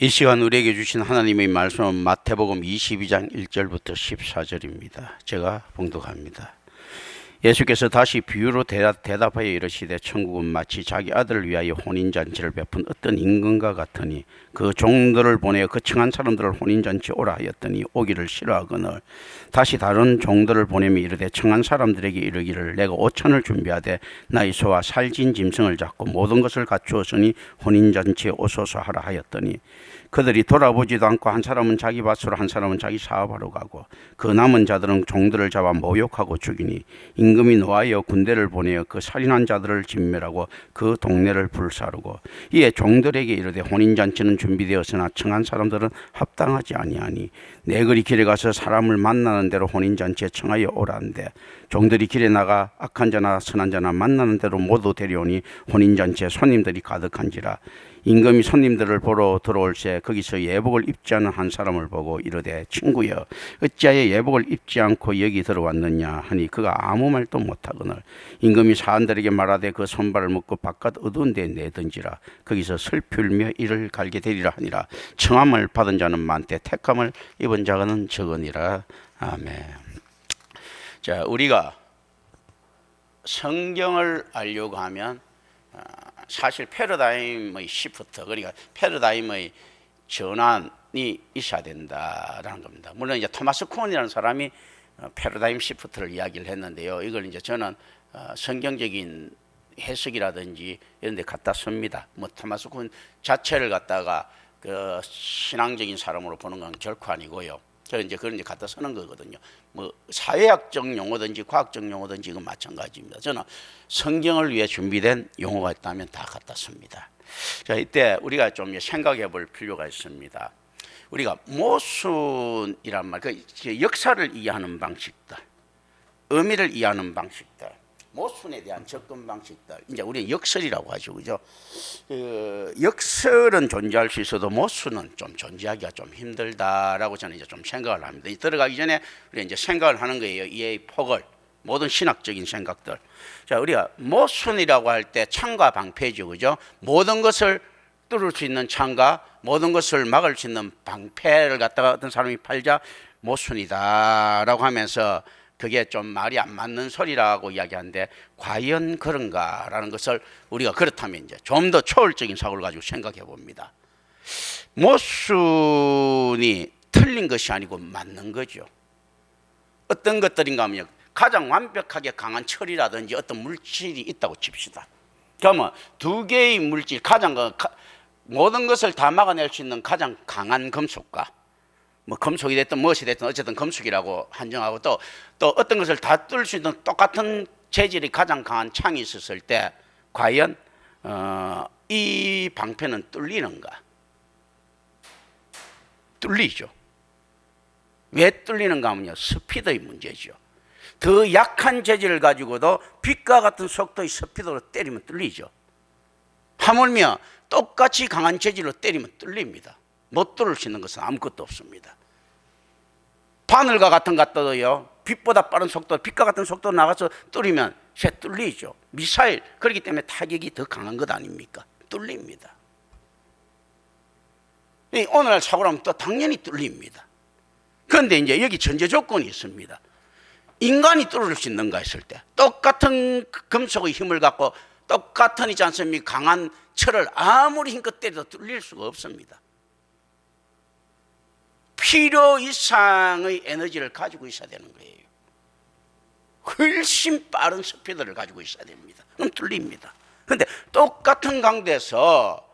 이 시간 우리에게 주신 하나님의 말씀은 마태복음 22장 1절부터 14절입니다. 제가 봉독합니다. 예수께서 다시 비유로 대답하여 이르시되 천국은 마치 자기 아들을 위하여 혼인잔치를 베푼 어떤 임금과 같으니 그 종들을 보내어 그 청한 사람들을 혼인잔치 오라 하였더니 오기를 싫어하거늘 다시 다른 종들을 보내며 이르되 청한 사람들에게 이르기를 내가 오천을 준비하되 나의 소와 살진 짐승을 잡고 모든 것을 갖추었으니 혼인잔치에 오소서 하라 하였더니 그들이 돌아보지도 않고 한 사람은 자기 밭으로 한 사람은 자기 사업하러 가고 그 남은 자들은 종들을 잡아 모욕하고 죽이니 임금이 노하여 군대를 보내어 그 살인한 자들을 진멸하고 그 동네를 불사르고 이에 종들에게 이르되 혼인잔치는 준비되었으나 청한 사람들은 합당하지 아니하니 내거리 길에 가서 사람을 만나는 대로 혼인잔치에 청하여 오라는데 종들이 길에 나가 악한 자나 선한 자나 만나는 대로 모두 데려오니 혼인잔치에 손님들이 가득한지라 임금이 손님들을 보러 들어올새 거기서 예복을 입지 않은 한 사람을 보고 이르되 친구여 어찌하여 예복을 입지 않고 여기 들어왔느냐 하니 그가 아무 말도 못하거늘 임금이 사람들에게 말하되 그 손발을 묶고 바깥 어두운 데 내던지라 거기서 슬피 울며 이를 갈게 되리라 하니라. 청함을 받은 자는 많되 택함을 입은 자는 적으니라. 아멘. 자, 우리가 성경을 알려고 하면 사실 패러다임의 시프트, 그러니까 패러다임의 전환이 있어야 된다라는 겁니다. 물론 이제 토마스 쿤이라는 사람이 패러다임 시프트를 이야기를 했는데요. 이걸 이제 저는 성경적인 해석이라든지 이런 데 갖다 씁니다. 뭐 토마스 쿤 자체를 갖다가 그 신앙적인 사람으로 보는 건 결코 아니고요. 저는 이제 그런 데 갖다 쓰는 거거든요. 뭐 사회학적 용어든지 과학적 용어든지 이건 마찬가지입니다. 저는 성경을 위해 준비된 용어가 있다면 다 갖다 씁니다. 자, 이때 우리가 좀 생각해 볼 필요가 있습니다. 우리가 모순이란 말, 그 역사를 이해하는 방식들, 의미를 이해하는 방식들, 모순에 대한 접근 방식들, 이제 우리는 역설이라고 하죠, 그죠? 역설은 존재할 수 있어도 모순은 좀 존재하기가 좀 힘들다라고 저는 이제 좀 생각을 합니다. 들어가기 전에 우리 이제 생각을 하는 거예요. 이의 폭을, 모든 신학적인 생각들. 자, 우리가 모순이라고 할 때 창과 방패죠, 그죠? 모든 것을 뚫을 수 있는 창과 모든 것을 막을 수 있는 방패를 갖다가 어떤 사람이 팔자 모순이다라고 하면서 그게 좀 말이 안 맞는 소리라고 이야기하는데 과연 그런가라는 것을 우리가 그렇다면 이제 좀 더 초월적인 사고를 가지고 생각해 봅니다. 모순이 틀린 것이 아니고 맞는 거죠. 어떤 것들인가 하면 가장 완벽하게 강한 철이라든지 어떤 물질이 있다고 칩시다. 그러면 두 개의 물질, 모든 것을 다 막아낼 수 있는 가장 강한 금속과 뭐 금속이 됐든 무엇이 됐든 어쨌든 금속이라고 한정하고 또 어떤 것을 다 뚫을 수 있는 똑같은 재질이 가장 강한 창이 있었을 때 과연 이 방패는 뚫리는가? 뚫리죠. 왜 뚫리는가 하면요, 스피드의 문제죠. 더 약한 재질을 가지고도 빛과 같은 속도의 스피드로 때리면 뚫리죠. 하물며 똑같이 강한 재질로 때리면 뚫립니다. 못 뚫을 수 있는 것은 아무것도 없습니다. 바늘과 같은 것도요, 빛보다 빠른 속도, 빛과 같은 속도로 나가서 뚫리면 새 뚫리죠. 미사일, 그렇기 때문에 타격이 더 강한 것 아닙니까? 뚫립니다. 오늘날 사고라면 또 당연히 뚫립니다. 그런데 이제 여기 전제 조건이 있습니다. 인간이 뚫을 수 있는가 했을 때 똑같은 금속의 힘을 갖고 똑같은 있지 않습니까? 강한 철을 아무리 힘껏 때려도 뚫릴 수가 없습니다. 필요 이상의 에너지를 가지고 있어야 되는 거예요. 훨씬 빠른 스피드를 가지고 있어야 됩니다. 그럼 뚫립니다. 그런데 똑같은 강도에서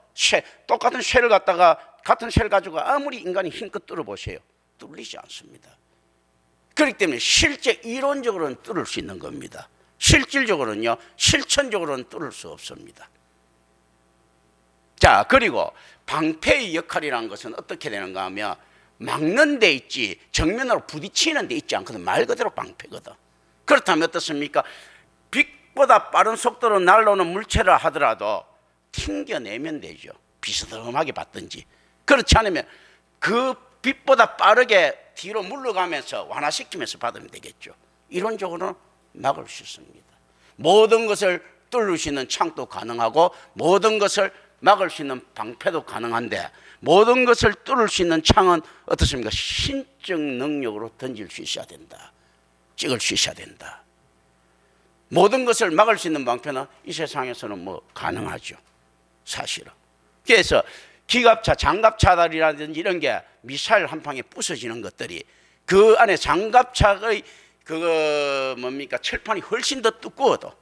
똑같은 쇠를 갖다가 같은 쇠를 가지고 아무리 인간이 힘껏 뚫어보세요. 뚫리지 않습니다. 그렇기 때문에 실제 이론적으로는 뚫을 수 있는 겁니다. 실질적으로는요, 실천적으로는 뚫을 수 없습니다. 자, 그리고 방패의 역할이라는 것은 어떻게 되는가 하면 막는 데 있지 정면으로 부딪히는 데 있지 않거든. 말 그대로 방패거든. 그렇다면 어떻습니까? 빛보다 빠른 속도로 날아오는 물체를 하더라도 튕겨내면 되죠. 비스듬하게 받든지. 그렇지 않으면 그 빛보다 빠르게 뒤로 물러가면서 완화시키면서 받으면 되겠죠. 이론적으로는 막을 수 있습니다. 모든 것을 뚫을 수 있는 창도 가능하고 모든 것을 막을 수 있는 방패도 가능한데 모든 것을 뚫을 수 있는 창은 어떻습니까? 신적 능력으로 던질 수 있어야 된다. 찍을 수 있어야 된다. 모든 것을 막을 수 있는 방패는 이 세상에서는 뭐 가능하죠. 사실은. 그래서 기갑차, 장갑차들이라든지 이런 게 미사일 한 방에 부서지는 것들이 그 안에 장갑차의 철판이 훨씬 더 두꺼워도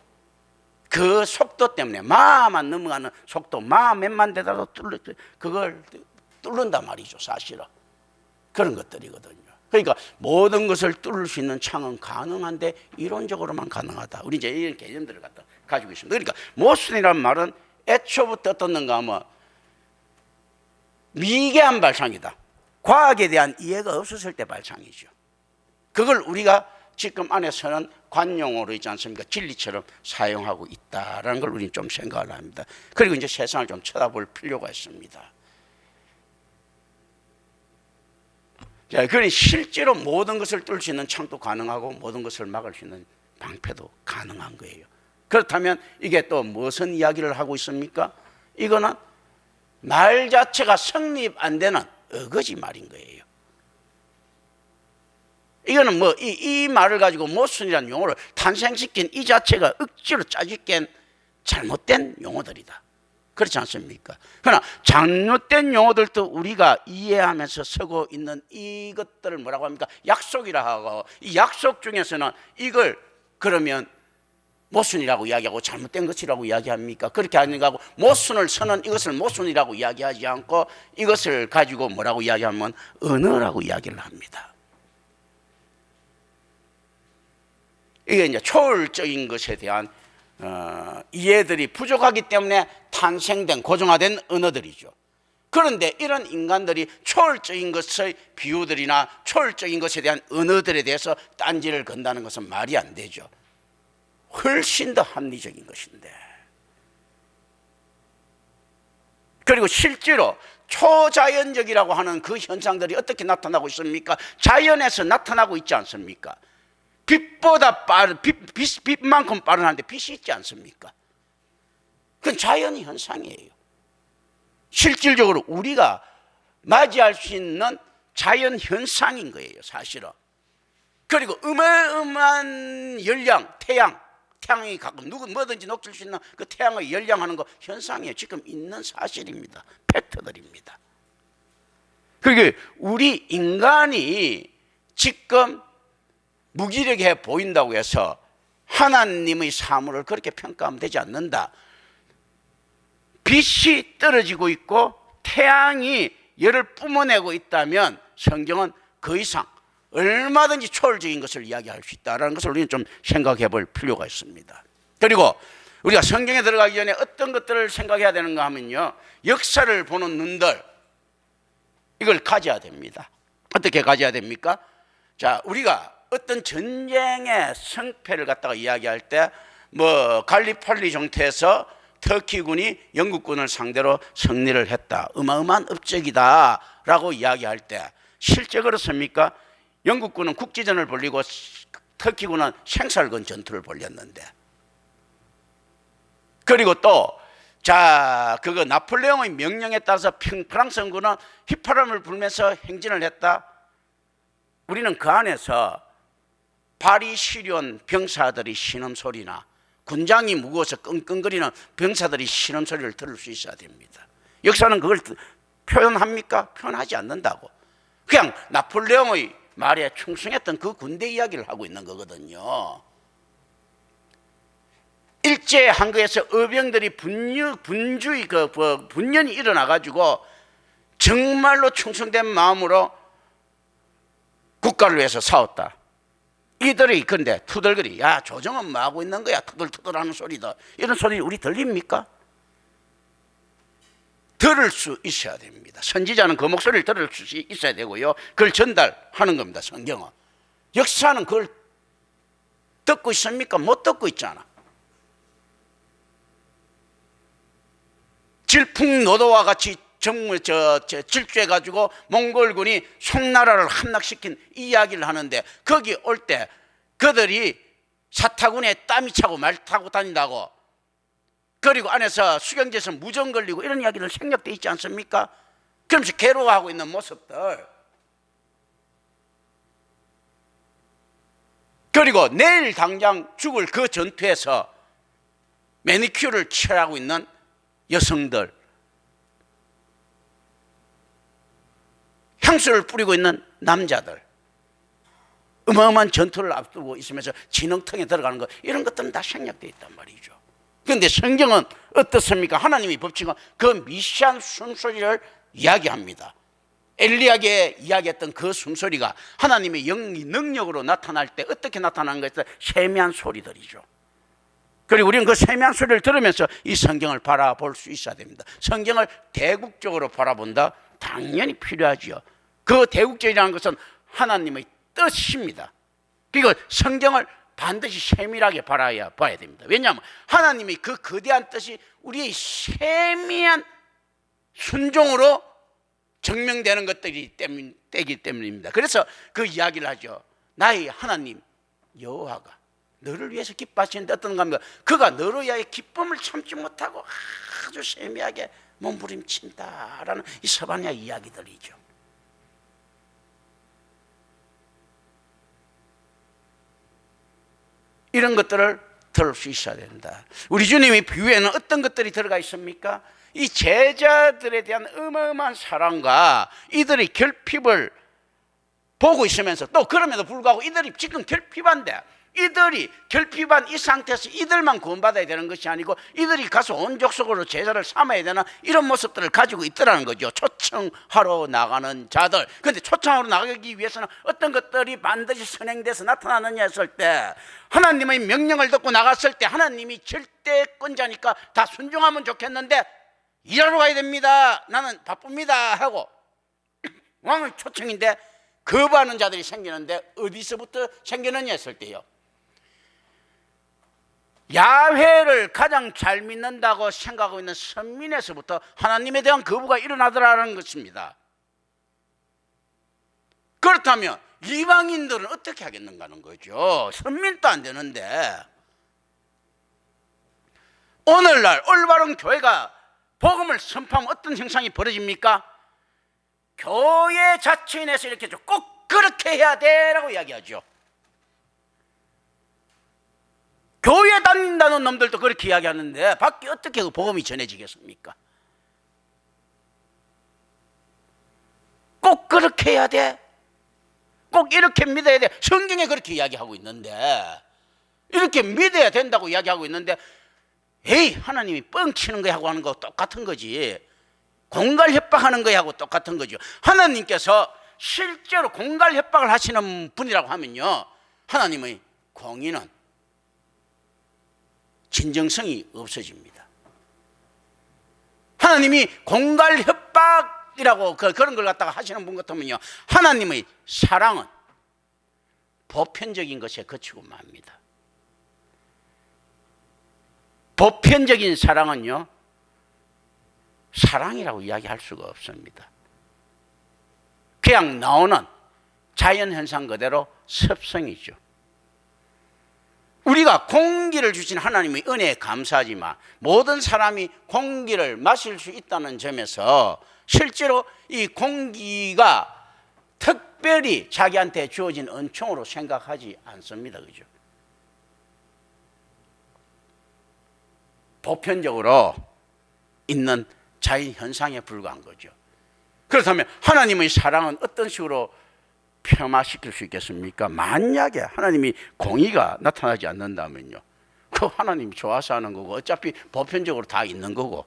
그 속도 때문에 마만 넘어가는 속도, 마 몇만 대다도 그걸 뚫는단 말이죠. 사실은. 그런 것들이거든요. 그러니까 모든 것을 뚫을 수 있는 창은 가능한데 이론적으로만 가능하다. 우리 이제 이런 개념들을 갖다 가지고 있습니다. 그러니까 모순이라는 말은 애초부터 어떻는가 하면 미개한 발상이다. 과학에 대한 이해가 없었을 때 발상이죠. 그걸 우리가 지금 안에서는 관용어로 있지 않습니까? 진리처럼 사용하고 있다라는 걸 우리는 좀 생각을 합니다. 그리고 이제 세상을 좀 쳐다볼 필요가 있습니다. 자, 그러니 실제로 모든 것을 뚫을 수 있는 창도 가능하고 모든 것을 막을 수 있는 방패도 가능한 거예요. 그렇다면 이게 또 무슨 이야기를 하고 있습니까? 이거는 말 자체가 성립 안 되는 어거지 말인 거예요. 이거는 뭐 이 말을 가지고 모순이라는 용어를 탄생시킨 이 자체가 억지로 짜집긴 잘못된 용어들이다. 그렇지 않습니까? 그러나 잘못된 용어들도 우리가 이해하면서 쓰고 있는 이것들을 뭐라고 합니까? 약속이라 하고, 이 약속 중에서는 이걸 그러면 모순이라고 이야기하고 잘못된 것이라고 이야기합니까? 그렇게 아닌가 하고, 모순을 쓰는 이것을 모순이라고 이야기하지 않고 이것을 가지고 뭐라고 이야기하면 언어라고 이야기를 합니다. 이게 이제 초월적인 것에 대한 이해들이 부족하기 때문에 탄생된 고정화된 언어들이죠. 그런데 이런 인간들이 초월적인 것의 비유들이나 초월적인 것에 대한 언어들에 대해서 딴지를 건다는 것은 말이 안 되죠. 훨씬 더 합리적인 것인데. 그리고 실제로 초자연적이라고 하는 그 현상들이 어떻게 나타나고 있습니까? 자연에서 나타나고 있지 않습니까? 빛보다 빛만큼 빠른한데 빛이 있지 않습니까? 그건 자연의 현상이에요. 실질적으로 우리가 맞이할 수 있는 자연 현상인 거예요, 사실은. 그리고 어마어마한 열량, 태양이 가끔 뭐든지 녹슬 수 있는 그 태양의 열량하는 거 현상이에요. 지금 있는 사실입니다. 팩트들입니다. 그게 우리 인간이 지금 무기력해 보인다고 해서 하나님의 사물을 그렇게 평가하면 되지 않는다. 빛이 떨어지고 있고 태양이 열을 뿜어내고 있다면 성경은 그 이상 얼마든지 초월적인 것을 이야기할 수 있다는 것을 우리는 좀 생각해 볼 필요가 있습니다. 그리고 우리가 성경에 들어가기 전에 어떤 것들을 생각해야 되는가 하면요, 역사를 보는 눈들, 이걸 가져야 됩니다. 어떻게 가져야 됩니까? 자, 우리가 어떤 전쟁의 성패를 갖다가 이야기할 때 뭐 갈리폴리 정토에서 터키군이 영국군을 상대로 승리를 했다, 어마어마한 업적이다 라고 이야기할 때 실제 그렇습니까? 영국군은 국지전을 벌이고 터키군은 생살건 전투를 벌였는데, 그리고 또 그거 나폴레옹의 명령에 따라서 프랑스군은 휘파람을 불면서 행진을 했다. 우리는 그 안에서 발이 시려운 병사들이 신음소리나 군장이 무거워서 끙끙거리는 병사들이 신음소리를 들을 수 있어야 됩니다. 역사는 그걸 표현합니까? 표현하지 않는다고. 그냥 나폴레옹의 말에 충성했던 그 군대 이야기를 하고 있는 거거든요. 일제 한국에서 의병들이 분연이 일어나가지고 정말로 충성된 마음으로 국가를 위해서 싸웠다. 이들이 그런데 투덜거리, 야 조정은 뭐 하고 있는 거야, 투덜투덜하는 소리다, 이런 소리 우리 들립니까? 들을 수 있어야 됩니다. 선지자는 그 목소리를 들을 수 있어야 되고요, 그걸 전달하는 겁니다. 성경은. 역사는 그걸 듣고 있습니까? 못 듣고 있잖아. 질풍노도와 같이 질주해가지고 몽골군이 송나라를 함락시킨 이야기를 하는데, 거기 올 때 그들이 사타구니에 땀이 차고 말 타고 다닌다고 그리고 안에서 수경제에서 무정 걸리고 이런 이야기들 생략되어 있지 않습니까? 그러면서 괴로워하고 있는 모습들, 그리고 내일 당장 죽을 그 전투에서 매니큐어를 취하고 있는 여성들, 향수를 뿌리고 있는 남자들, 어마어마한 전투를 앞두고 있으면서 진흙탕에 들어가는 것, 이런 것들은 다 생략되어 있단 말이죠. 그런데 성경은 어떻습니까? 하나님의 법칙은 그 미시한 숨소리를 이야기합니다. 엘리야에게 이야기했던 그 숨소리가 하나님의 영이 능력으로 나타날 때 어떻게 나타나는 것이 세미한 소리들이죠. 그리고 우리는 그 세미한 소리를 들으면서 이 성경을 바라볼 수 있어야 됩니다. 성경을 대국적으로 바라본다? 당연히 필요하지요. 그 대국적이라는 것은 하나님의 뜻입니다. 그리고 성경을 반드시 세밀하게 봐야 됩니다. 왜냐하면 하나님의 그 거대한 뜻이 우리의 세미한 순종으로 증명되는 것들이 때기 때문입니다. 그래서 그 이야기를 하죠. 나의 하나님 여호와가 너를 위해서 기뻐하시는데 어떤가 하면 그가 너로 위하여 기쁨을 참지 못하고 아주 세미하게 몸부림친다라는 이 서반야 이야기들이죠. 이런 것들을 들을 수 있어야 된다. 우리 주님의 비유에는 어떤 것들이 들어가 있습니까? 이 제자들에 대한 어마어마한 사랑과 이들의 결핍을 보고 있으면서 또 그럼에도 불구하고 이들이 지금 결핍한데, 이들이 결핍한 이 상태에서 이들만 구원받아야 되는 것이 아니고 이들이 가서 온 족속으로 제자를 삼아야 되는 이런 모습들을 가지고 있더라는 거죠. 초청하러 나가는 자들. 그런데 초청하러 나가기 위해서는 어떤 것들이 반드시 선행돼서 나타나느냐 했을 때, 하나님의 명령을 듣고 나갔을 때 하나님이 절대권자니까 다 순종하면 좋겠는데 일하러 가야 됩니다, 나는 바쁩니다 하고 왕의 초청인데 거부하는 자들이 생기는데 어디서부터 생기느냐 했을 때요, 야훼를 가장 잘 믿는다고 생각하고 있는 선민에서부터 하나님에 대한 거부가 일어나더라는 것입니다. 그렇다면 이방인들은 어떻게 하겠는가 하는 거죠. 선민도 안 되는데 오늘날 올바른 교회가 복음을 선포하면 어떤 현상이 벌어집니까? 교회 자체인에서 이렇게 꼭 그렇게 해야 돼라고 이야기하죠. 교회 다닌다는 놈들도 그렇게 이야기하는데 밖에 어떻게 그 복음이 전해지겠습니까? 꼭 그렇게 해야 돼, 꼭 이렇게 믿어야 돼. 성경에 그렇게 이야기하고 있는데, 이렇게 믿어야 된다고 이야기하고 있는데, 에이 하나님이 뻥치는 거하고 하는 거 똑같은 거지, 공갈 협박하는 거하고 똑같은 거죠. 하나님께서 실제로 공갈 협박을 하시는 분이라고 하면요, 하나님의 공의는 진정성이 없어집니다. 하나님이 공갈 협박이라고 그런 걸 갖다가 하시는 분 같으면요, 하나님의 사랑은 보편적인 것에 그치고 맙니다. 보편적인 사랑은요, 사랑이라고 이야기할 수가 없습니다. 그냥 나오는 자연현상 그대로 습성이죠. 우리가 공기를 주신 하나님의 은혜에 감사하지만 모든 사람이 공기를 마실 수 있다는 점에서 실제로 이 공기가 특별히 자기한테 주어진 은총으로 생각하지 않습니다. 그죠? 보편적으로 있는 자연현상에 불과한 거죠. 그렇다면 하나님의 사랑은 어떤 식으로 폄하시킬 수 있겠습니까? 만약에 하나님이 공의가 나타나지 않는다면요, 그 하나님이 좋아서 하는 거고 어차피 보편적으로 다 있는 거고,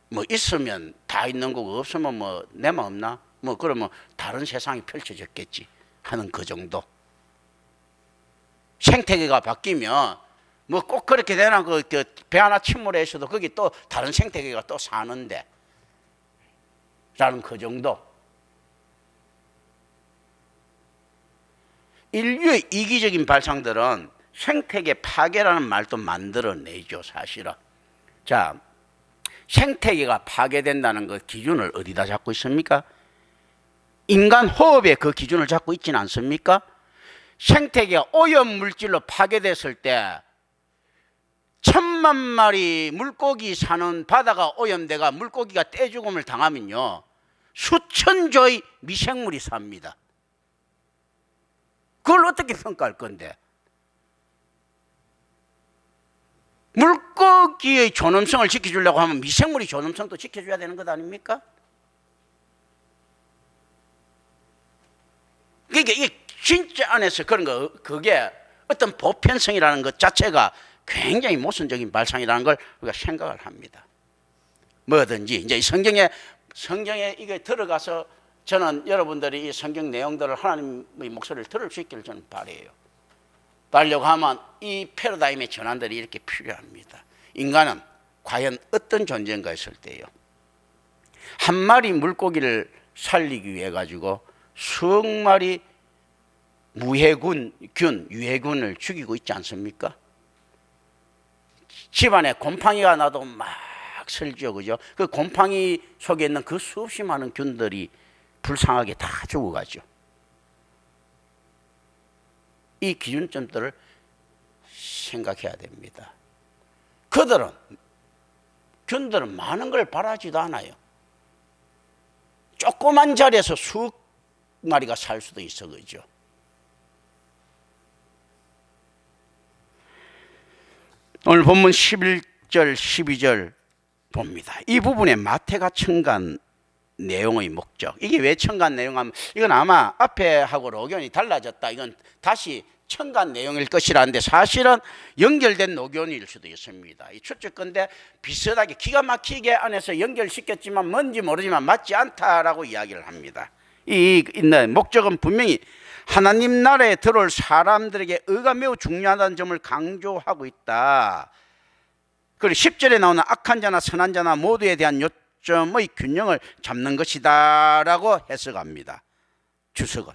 뭐 있으면 다 있는 거고 없으면 뭐 내만 없나? 뭐 그러면 다른 세상이 펼쳐졌겠지 하는 그 정도. 생태계가 바뀌면 뭐 꼭 그렇게 되나, 그 배 하나 침몰해서도 거기 또 다른 생태계가 또 사는데 라는 그 정도. 인류의 이기적인 발상들은 생태계 파괴라는 말도 만들어내죠, 사실은. 자, 생태계가 파괴된다는 그 기준을 어디다 잡고 있습니까? 인간 호흡에 그 기준을 잡고 있지는 않습니까? 생태계가 오염 물질로 파괴됐을 때 천만 마리 물고기 사는 바다가 오염돼가 물고기가 떼죽음을 당하면요, 수천 조의 미생물이 삽니다. 그걸 어떻게 평가할 건데? 물고기의 존엄성을 지켜주려고 하면 미생물의 존엄성도 지켜줘야 되는 것 아닙니까? 그러니까 이게 진짜 안에서 그런 거, 그게 어떤 보편성이라는 것 자체가 굉장히 모순적인 발상이라는 걸 우리가 생각을 합니다. 뭐든지 이제 성경에 이게 들어가서 저는 여러분들이 이 성경 내용들을 하나님의 목소리를 들을 수 있기를 저는 바라요. 바라려고 하면 이 패러다임의 전환들이 이렇게 필요합니다. 인간은 과연 어떤 존재인가 했을 때요, 한 마리 물고기를 살리기 위해 가지고 수억 마리 유해군을 죽이고 있지 않습니까? 집안에 곰팡이가 나도 막 설죠, 그죠? 그 곰팡이 속에 있는 그 수없이 많은 균들이 불쌍하게 다 죽어가죠. 이 기준점들을 생각해야 됩니다. 균들은 많은 걸 바라지도 않아요. 조그만 자리에서 수억 마리가 살 수도 있어, 그죠? 오늘 본문 11절 12절 봅니다. 이 부분에 마태가 첨가한 내용의 목적, 이게 왜 첨가한 내용하면, 이건 아마 앞에 하고 녹연이 달라졌다, 이건 다시 첨가한 내용일 것이라는데 사실은 연결된 녹연일 수도 있습니다. 이 추측건데 비슷하게 기가 막히게 안에서 연결시켰지만 뭔지 모르지만 맞지 않다라고 이야기를 합니다. 이 있는 목적은 분명히 하나님 나라에 들어올 사람들에게 의가 매우 중요하다는 점을 강조하고 있다. 그리고 10절에 나오는 악한 자나 선한 자나 모두에 대한 요점의 균형을 잡는 것이다 라고 해석합니다, 주석은.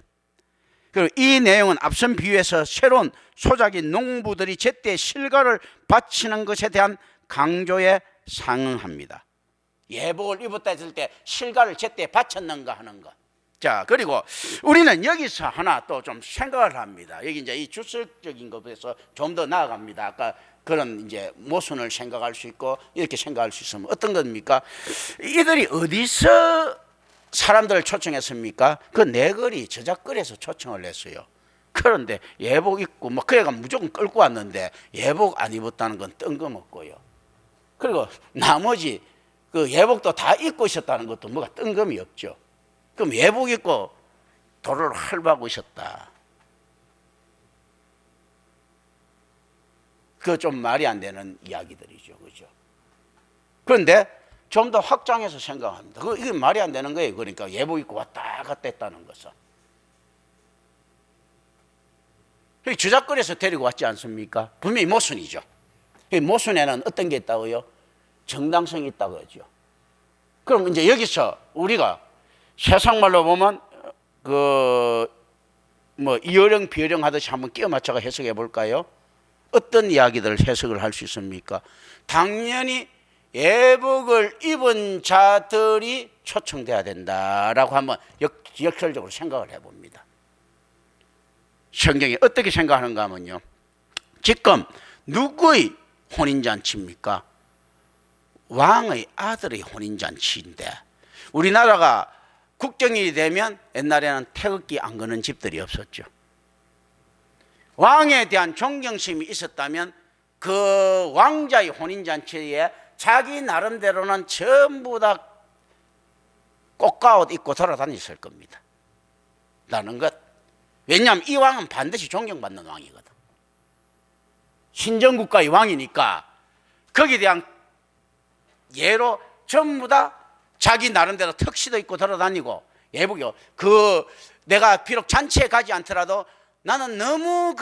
그리고 이 내용은 앞선 비유에서 새로운 소작인 농부들이 제때 실과를 바치는 것에 대한 강조에 상응합니다. 예복을 입었다 했을 때 실과를 제때 바쳤는가 하는 것. 자, 그리고 우리는 여기서 하나 또 좀 생각을 합니다. 여기 이제 이 주석적인 것에서 좀 더 나아갑니다. 아까 그런 이제 모순을 생각할 수 있고 이렇게 생각할 수 있으면 어떤 겁니까? 이들이 어디서 사람들을 초청했습니까? 그 내거리 저작거리에서 초청을 했어요. 그런데 예복 입고 뭐 그 애가 무조건 끌고 왔는데 예복 안 입었다는 건 뜬금없고요. 그리고 나머지 그 예복도 다 입고 있었다는 것도 뭐가 뜬금이 없죠. 그럼 예복 입고 도로를 활보하고 있었다. 그거 좀 말이 안 되는 이야기들이죠, 그죠? 그런데 좀 더 확장해서 생각합니다. 이게 말이 안 되는 거예요. 그러니까 예복 입고 왔다 갔다 했다는 것은. 주작거리에서 데리고 왔지 않습니까? 분명히 모순이죠. 모순에는 어떤 게 있다고요? 정당성이 있다고 하죠. 그럼 이제 여기서 우리가 세상 말로 보면 이어령 비어령 하듯이 한번 끼워 맞춰가 해석해 볼까요? 어떤 이야기들을 해석을 할 수 있습니까? 당연히 예복을 입은 자들이 초청돼야 된다라고 한번 역설적으로 생각을 해봅니다. 성경이 어떻게 생각하는가 하면요, 지금 누구의 혼인잔치입니까? 왕의 아들의 혼인잔치인데, 우리나라가 국경일이 되면 옛날에는 태극기 안 거는 집들이 없었죠. 왕에 대한 존경심이 있었다면 그 왕자의 혼인잔치에 자기 나름대로는 전부 다 꽃가옷 입고 돌아다녔을 겁니다. 라는 것. 왜냐하면 이 왕은 반드시 존경받는 왕이거든. 신정국가의 왕이니까 거기에 대한 예로 전부 다 자기 나름대로 턱시도 입고 돌아다니고, 예복이요. 내가 비록 잔치에 가지 않더라도 나는 너무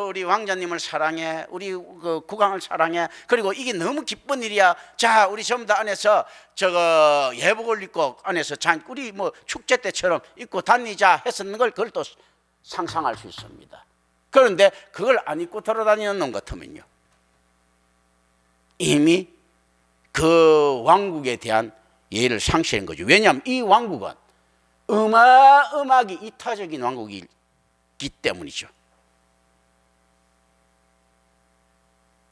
우리 왕자님을 사랑해, 우리 국왕을 사랑해, 그리고 이게 너무 기쁜 일이야. 자, 우리 전부 다 안에서 예복을 입고 안에서 우리 축제 때처럼 입고 다니자 했었는 걸 그걸 또 상상할 수 있습니다. 그런데 그걸 안 입고 돌아다니는 놈 같으면요, 이미 그 왕국에 대한 예의를 상실한 거죠. 왜냐하면 이 왕국은 어마어마하게 이타적인 왕국이기 때문이죠.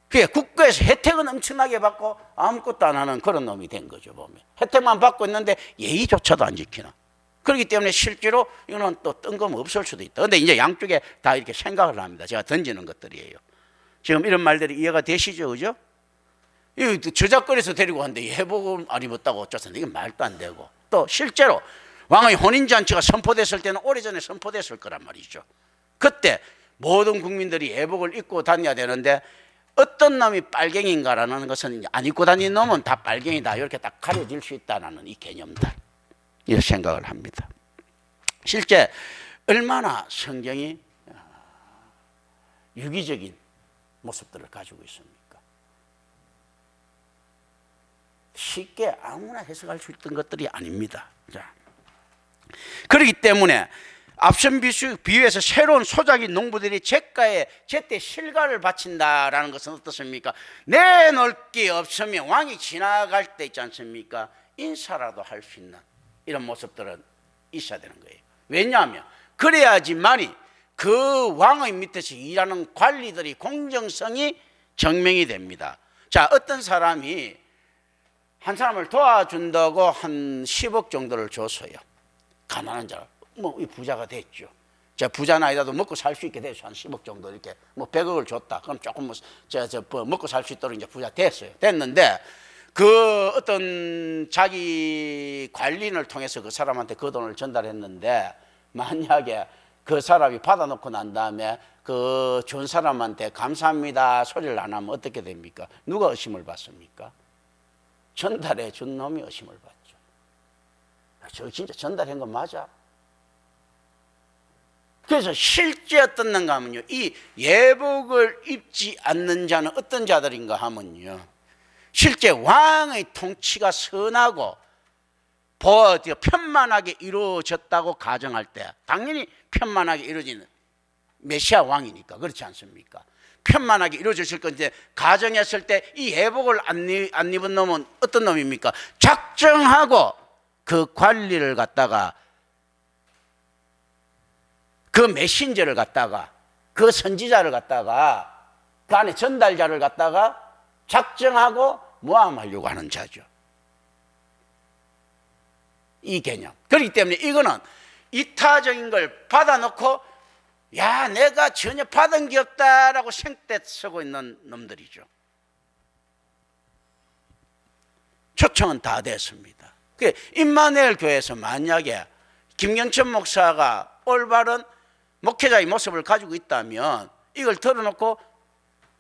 그게 국가의 그래서 혜택은 엄청나게 받고 아무것도 안 하는 그런 놈이 된 거죠. 보면 혜택만 받고 있는데 예의조차도 안 지키나. 그렇기 때문에 실제로 이거는 또 뜬금없을 수도 있다. 근데 이제 양쪽에 다 이렇게 생각을 합니다. 제가 던지는 것들이에요. 지금 이런 말들이 이해가 되시죠? 그죠? 이 저작거려서 데리고 왔는데 예복을 안 입었다고 어쩌겠는데 이건 말도 안 되고, 또 실제로 왕의 혼인잔치가 선포됐을 때는 오래전에 선포됐을 거란 말이죠. 그때 모든 국민들이 예복을 입고 다녀야 되는데 어떤 놈이 빨갱인가라는 것은 안 입고 다니는 놈은 다 빨갱이다 이렇게 딱 가려질 수 있다는 이 개념들, 이런 생각을 합니다. 실제 얼마나 성경이 유기적인 모습들을 가지고 있습니까? 쉽게 아무나 해석할 수 있던 것들이 아닙니다. 자, 그렇기 때문에 앞선 비유에서 새로운 소작인 농부들이 제가에 제때 실가를 바친다라는 것은 어떻습니까? 내놓을 게 없으면 왕이 지나갈 때 있지 않습니까? 인사라도 할 수 있는 이런 모습들은 있어야 되는 거예요. 왜냐하면 그래야지만이 그 왕의 밑에서 일하는 관리들이 공정성이 증명이 됩니다. 자, 어떤 사람이 한 사람을 도와준다고 한 10억 정도를 줬어요. 가난한 자, 뭐 부자가 됐죠. 자, 부자는 아니라도 먹고 살 수 있게 돼서 한 10억 정도 이렇게 뭐 100억을 줬다. 그럼 조금 뭐 먹고 살 수 있도록 이제 부자 됐어요. 됐는데 그 어떤 자기 관리인을 통해서 그 사람한테 그 돈을 전달했는데 만약에 그 사람이 받아놓고 난 다음에 그 준 사람한테 감사합니다 소리를 안 하면 어떻게 됩니까? 누가 의심을 받습니까? 전달해 준 놈이 의심을 받죠. 저 진짜 전달한 거 맞아? 그래서 실제 어떻는가 하면요, 이 예복을 입지 않는 자는 어떤 자들인가 하면요, 실제 왕의 통치가 선하고 편만하게 이루어졌다고 가정할 때, 당연히 편만하게 이루어지는 메시아 왕이니까 그렇지 않습니까? 편만하게 이루어졌을 건데 가정했을 때 이 예복을 안 입은 놈은 어떤 놈입니까? 작정하고 그 관리를 갖다가, 그 메신저를 갖다가, 그 선지자를 갖다가, 그 안에 전달자를 갖다가 작정하고 모함하려고 하는 자죠. 이 개념. 그렇기 때문에 이거는 이타적인 걸 받아놓고 야, 내가 전혀 받은 게 없다라고 생떼 쓰고 있는 놈들이죠. 초청은 다 됐습니다. 임마누엘 교회에서 만약에 김경천 목사가 올바른 목회자의 모습을 가지고 있다면 이걸 털어놓고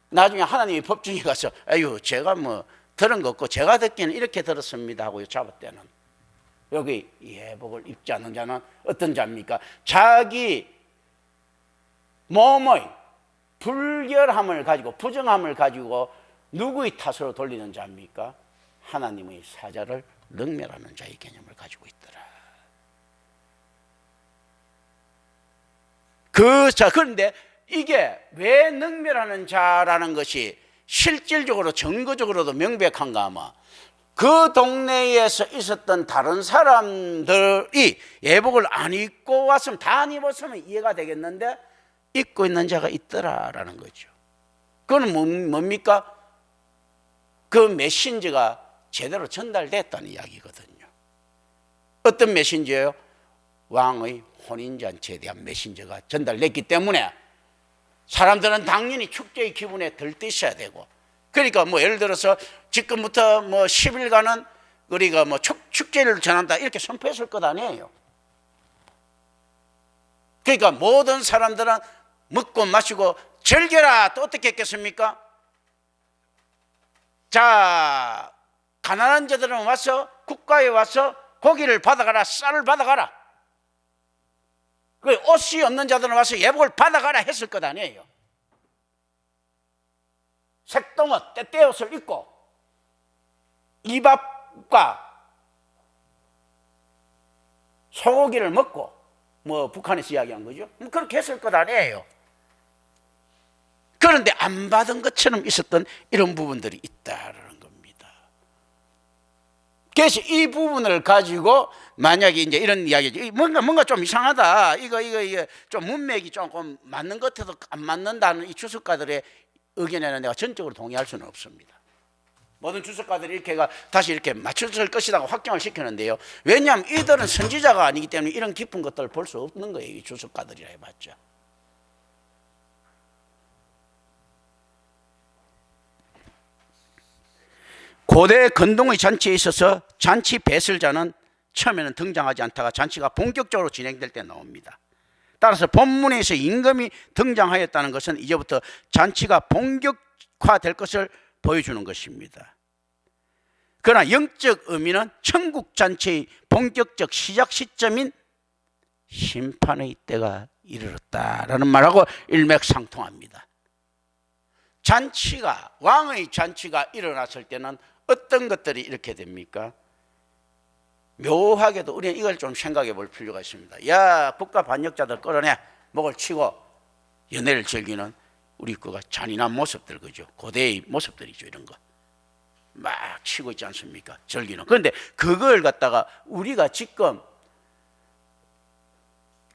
나중에 하나님이 법정에 가서 아유 제가 뭐 들은 거 없고 제가 듣기는 이렇게 들었습니다 하고 잡았대는, 여기 예복을 입지 않는 자는 어떤 자입니까? 자기 몸의 불결함을 가지고 부정함을 가지고 누구의 탓으로 돌리는 자입니까? 하나님의 사자를 능멸하는 자의 개념을 가지고 있더라. 그런데 이게 왜 능멸하는 자라는 것이 실질적으로 증거적으로도 명백한가 하면 그 동네에서 있었던 다른 사람들이 예복을 안 입고 왔으면, 다 안 입었으면 이해가 되겠는데 입고 있는 자가 있더라라는 거죠. 그건 뭡니까? 그 메신저가 제대로 전달됐다는 이야기거든요. 어떤 메신저예요? 왕의 혼인잔치에 대한 메신저가 전달됐기 때문에 사람들은 당연히 축제의 기분에 들뜨셔야 되고, 그러니까 뭐 예를 들어서 지금부터 뭐 10일간은 우리가 뭐 축제를 전한다 이렇게 선포했을 것 아니에요. 그러니까 모든 사람들은 먹고 마시고 즐겨라. 또 어떻게 했겠습니까? 자, 가난한 자들은 와서 국가에 와서 고기를 받아가라, 쌀을 받아가라. 옷이 없는 자들은 와서 예복을 받아가라 했을 것 아니에요. 색동옷, 떼떼옷을 입고 이밥과 소고기를 먹고, 뭐 북한에서 이야기한 거죠. 그렇게 했을 것 아니에요. 그런데 안 받은 것처럼 있었던 이런 부분들이 있다는 겁니다. 그래서 이 부분을 가지고 만약에 이제 이런 이야기죠. 뭔가 좀 이상하다. 이거 좀 문맥이 조금 맞는 것 같아도 안 맞는다는 이 주석가들의 의견에는 내가 전적으로 동의할 수는 없습니다. 모든 주석가들이 이렇게 다시 이렇게 맞출 것이라고 확정을 시키는데요. 왜냐하면 이들은 선지자가 아니기 때문에 이런 깊은 것들을 볼 수 없는 거예요. 이 주석가들이라 해봤자. 고대 건동의 잔치에 있어서 잔치 배설자는 처음에는 등장하지 않다가 잔치가 본격적으로 진행될 때 나옵니다. 따라서 본문에서 임금이 등장하였다는 것은 이제부터 잔치가 본격화될 것을 보여주는 것입니다. 그러나 영적 의미는 천국 잔치의 본격적 시작 시점인 심판의 때가 이르렀다라는 말하고 일맥상통합니다. 잔치가, 왕의 잔치가 일어났을 때는 어떤 것들이 이렇게 됩니까? 묘하게도 우리는 이걸 좀 생각해 볼 필요가 있습니다. 야, 국가 반역자들 끌어내 목을 치고 연애를 즐기는 우리 그가 잔인한 모습들, 그죠? 고대의 모습들이죠. 이런 거 막 치고 있지 않습니까? 즐기는. 그런데 그걸 갖다가 우리가 지금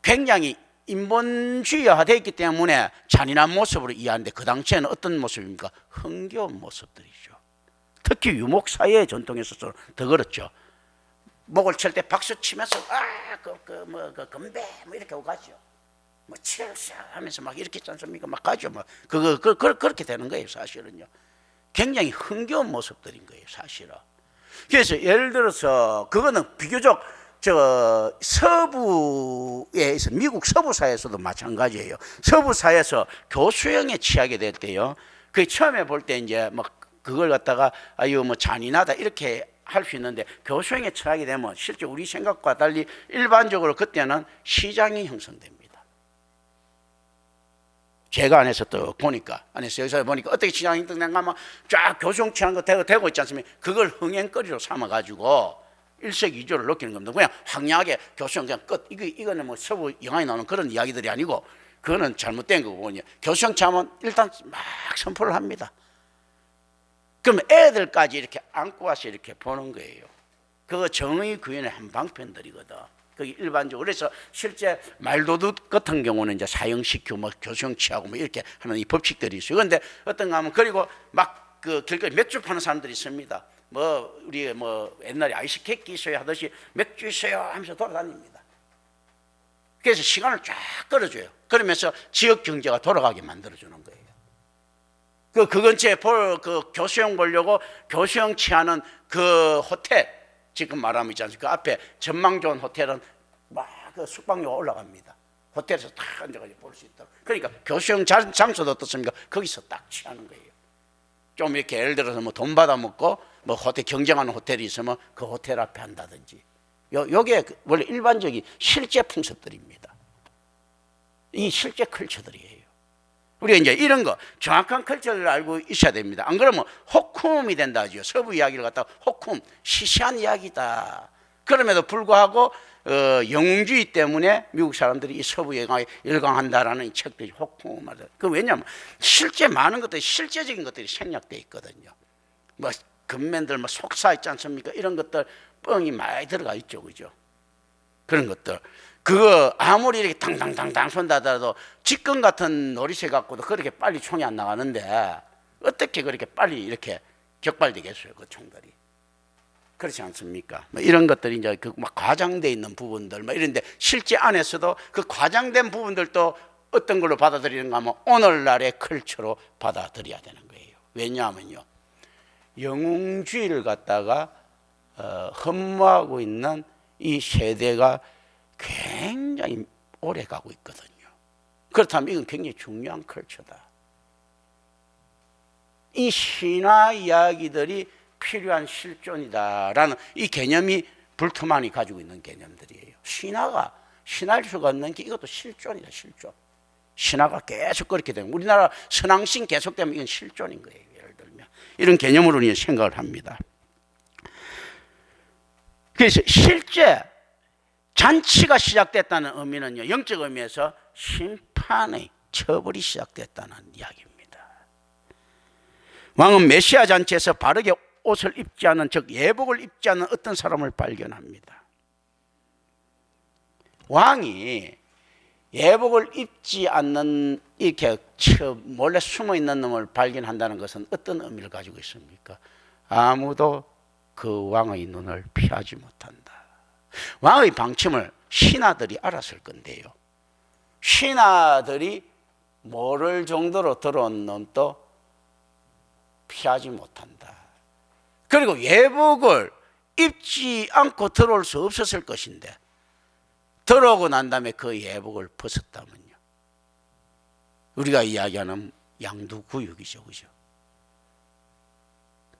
굉장히 인본주의화되어 있기 때문에 잔인한 모습으로 이해하는데, 그 당시에는 어떤 모습입니까? 흥겨운 모습들이죠. 특히 유목사회의 전통에 있어서 더 그렇죠. 목을 칠 때 박수 치면서 건배 이렇게 하고 가죠. 칠사 하면서 막 이렇게 있지 않습니까? 막 가죠. 그렇게 되는 거예요, 사실은요. 굉장히 흥겨운 모습들인 거예요, 사실은. 그래서 예를 들어서 그거는 비교적 서부에서, 미국 서부 사회에서도 마찬가지예요. 서부 사회에서 교수형에 취하게 될 때요, 그 처음에 볼 때 이제 그걸 갖다가 아유 잔인하다 이렇게 할 수 있는데, 교수형에 처하게 되면 실제 우리 생각과 달리 일반적으로 그때는 시장이 형성됩니다. 제가 안에서 또 보니까, 안에서 여기서 보니까 어떻게 시장이 형성된가 하면 쫙 교수형 취한 거 되고 있지 않습니까? 그걸 흥행거리로 삼아가지고 일석이조를 느끼는 겁니다. 그냥 황량하게 교수형 그냥 끝. 이거는 서부 영화에 나오는 그런 이야기들이 아니고, 그거는 잘못된 거거든요. 교수형 취하면 일단 막 선포를 합니다. 그럼 애들까지 이렇게 안고 와서 이렇게 보는 거예요. 그거 정의 구현의 한방편들이거든. 그게 일반적으로. 그래서 실제 말도둑 같은 경우는 이제 사형시키고 교수형 취하고 이렇게 하는 이 법칙들이 있어요. 그런데 어떤가 하면, 그리고 막 그 길거리 맥주 파는 사람들이 있습니다. 우리 옛날에 아이스케이크 있어야 하듯이 맥주 있어요 하면서 돌아다닙니다. 그래서 시간을 쫙 끌어줘요. 그러면서 지역 경제가 돌아가게 만들어주는 거예요. 그 근처에 그 교수형 보려고 교수형 취하는 그 호텔, 지금 말하면 있지 않습니까? 그 앞에 전망 좋은 호텔은 막 그 숙박료가 올라갑니다. 호텔에서 딱 앉아가지고 볼 수 있도록. 그러니까 교수형 장소도 어떻습니까? 거기서 딱 취하는 거예요. 좀 이렇게 예를 들어서 돈 받아 먹고 호텔 경쟁하는 호텔이 있으면 그 호텔 앞에 한다든지. 요게 원래 일반적인 실제 풍습들입니다. 이 실제 컬처들이에요. 우리가 이제 이런 거 정확한 컬처를 알고 있어야 됩니다. 안 그러면 호쿰이 된다 하죠. 서부 이야기를 갖다가 호쿰, 시시한 이야기다. 그럼에도 불구하고 영웅주의 때문에 미국 사람들이 이 서부 영화에 열광한다라는 이 책들이 호쿰하다. 그 왜냐하면 실제 많은 것들이, 실제적인 것들이 생략되어 있거든요. 근맨들 속사 있지 않습니까? 이런 것들 뻥이 많이 들어가 있죠, 그죠? 그런 것들. 그거 아무리 이렇게 당당당당 손다더라도 직권 같은 놀이새 갖고도 그렇게 빨리 총이 안 나가는데 어떻게 그렇게 빨리 이렇게 격발되겠어요, 그 총들이. 그렇지 않습니까? 이런 것들이 이제 과장되어 있는 부분들, 이런데 실제 안에서도 그 과장된 부분들도 어떤 걸로 받아들이는가 하면 오늘날의 컬처로 받아들여야 되는 거예요. 왜냐하면요, 영웅주의를 갖다가 흠모하고 있는 이 세대가 굉장히 오래 가고 있거든요. 그렇다면 이건 굉장히 중요한 컬처다. 이 신화 이야기들이 필요한 실존이다라는 이 개념이 불트만이 가지고 있는 개념들이에요. 신화일 수가 없는 게 이것도 실존이다, 실존. 신화가 계속 그렇게 되면, 우리나라 선왕신 계속되면 이건 실존인 거예요. 예를 들면 이런 개념으로 우리는 생각을 합니다. 그래서 실제 잔치가 시작됐다는 의미는요, 영적 의미에서 심판의 처벌이 시작됐다는 이야기입니다. 왕은 메시아 잔치에서 바르게 옷을 입지 않은, 즉 예복을 입지 않은 어떤 사람을 발견합니다. 왕이 예복을 입지 않는 이렇게 몰래 숨어 있는 놈을 발견한다는 것은 어떤 의미를 가지고 있습니까? 아무도 그 왕의 눈을 피하지 못한다. 왕의 방침을 신하들이 알았을 건데요. 신하들이 모를 정도로 들어온 놈도 피하지 못한다. 그리고 예복을 입지 않고 들어올 수 없었을 것인데 들어오고 난 다음에 그 예복을 벗었다면요. 우리가 이야기하는 양두구육이죠. 그죠?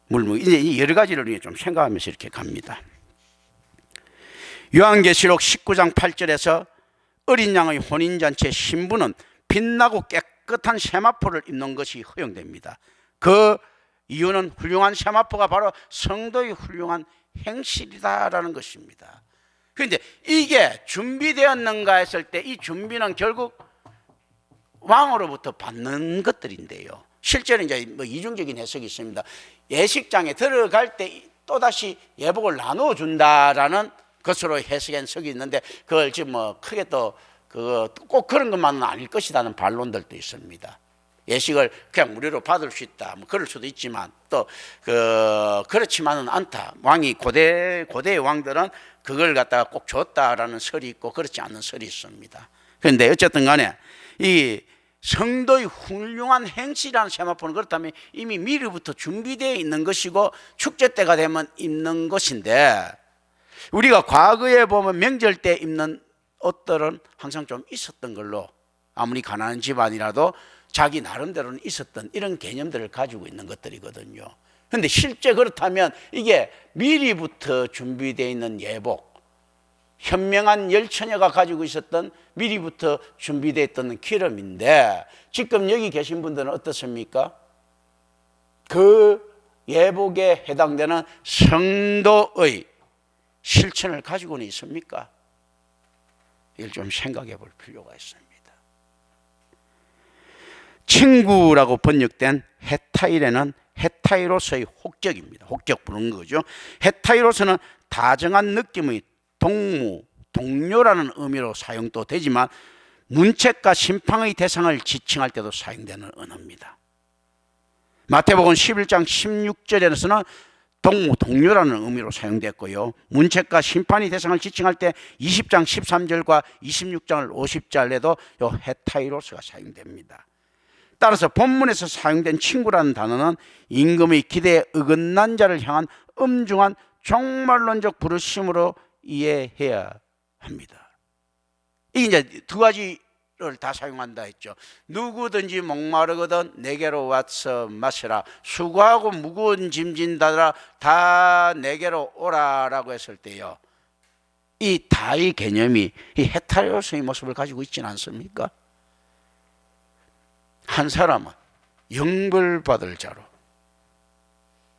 물론 이제 여러 가지를 좀 생각하면서 이렇게 갑니다. 요한계시록 19장 8절에서 어린 양의 혼인잔치의 신부는 빛나고 깨끗한 세마포를 입는 것이 허용됩니다. 그 이유는 훌륭한 세마포가 바로 성도의 훌륭한 행실이다라는 것입니다. 그런데 이게 준비되었는가 했을 때 이 준비는 결국 왕으로부터 받는 것들인데요. 실제로 이제 뭐 이중적인 해석이 있습니다. 예식장에 들어갈 때 또다시 예복을 나누어 준다라는 것으로 해석이 있는데 그걸 지금 뭐 크게 또 꼭 그런 것만은 아닐 것이라는 반론들도 있습니다. 예식을 그냥 무료로 받을 수 있다. 뭐 그럴 수도 있지만 또 그렇지만은 않다. 왕이 고대의 왕들은 그걸 갖다가 꼭 줬다라는 설이 있고 그렇지 않은 설이 있습니다. 그런데 어쨌든 간에 이 성도의 훌륭한 행실이라는 세마포는 그렇다면 이미 미리부터 준비되어 있는 것이고 축제 때가 되면 입는 것인데 우리가 과거에 보면 명절 때 입는 옷들은 항상 좀 있었던 걸로 아무리 가난한 집안이라도 자기 나름대로는 있었던 이런 개념들을 가지고 있는 것들이거든요. 그런데 실제 그렇다면 이게 미리부터 준비되어 있는 예복, 현명한 열처녀가 가지고 있었던 미리부터 준비되어 있던 기름인데 지금 여기 계신 분들은 어떻습니까? 그 예복에 해당되는 성도의 실천을 가지고는 있습니까? 이걸 좀 생각해 볼 필요가 있습니다. 친구라고 번역된 헤타이레는 헤타이로서의 혹적입니다. 혹적 부르는 거죠. 헤타이로서는 다정한 느낌의 동무, 동료라는 의미로 사용도 되지만 문책과 심판의 대상을 지칭할 때도 사용되는 언어입니다. 마태복음 11장 16절에서는 동무, 동료라는 의미로 사용됐고요. 문책과 심판의 대상을 지칭할 때 20장 13절과 26장 50절에도 이 헤타이로스가 사용됩니다. 따라서 본문에서 사용된 친구라는 단어는 임금의 기대에 어긋난 자를 향한 엄중한 종말론적 부르심으로 이해해야 합니다. 이게 이제 두 가지를 다 사용한다 했죠. 누구든지 목마르거든 내게로 와서 마시라. 수고하고 무거운 짐진 자들아 다 내게로 오라라고 했을 때요. 이 다의 개념이 이 헤타리오스의 모습을 가지고 있지는 않습니까? 한 사람은 영벌받을 자로,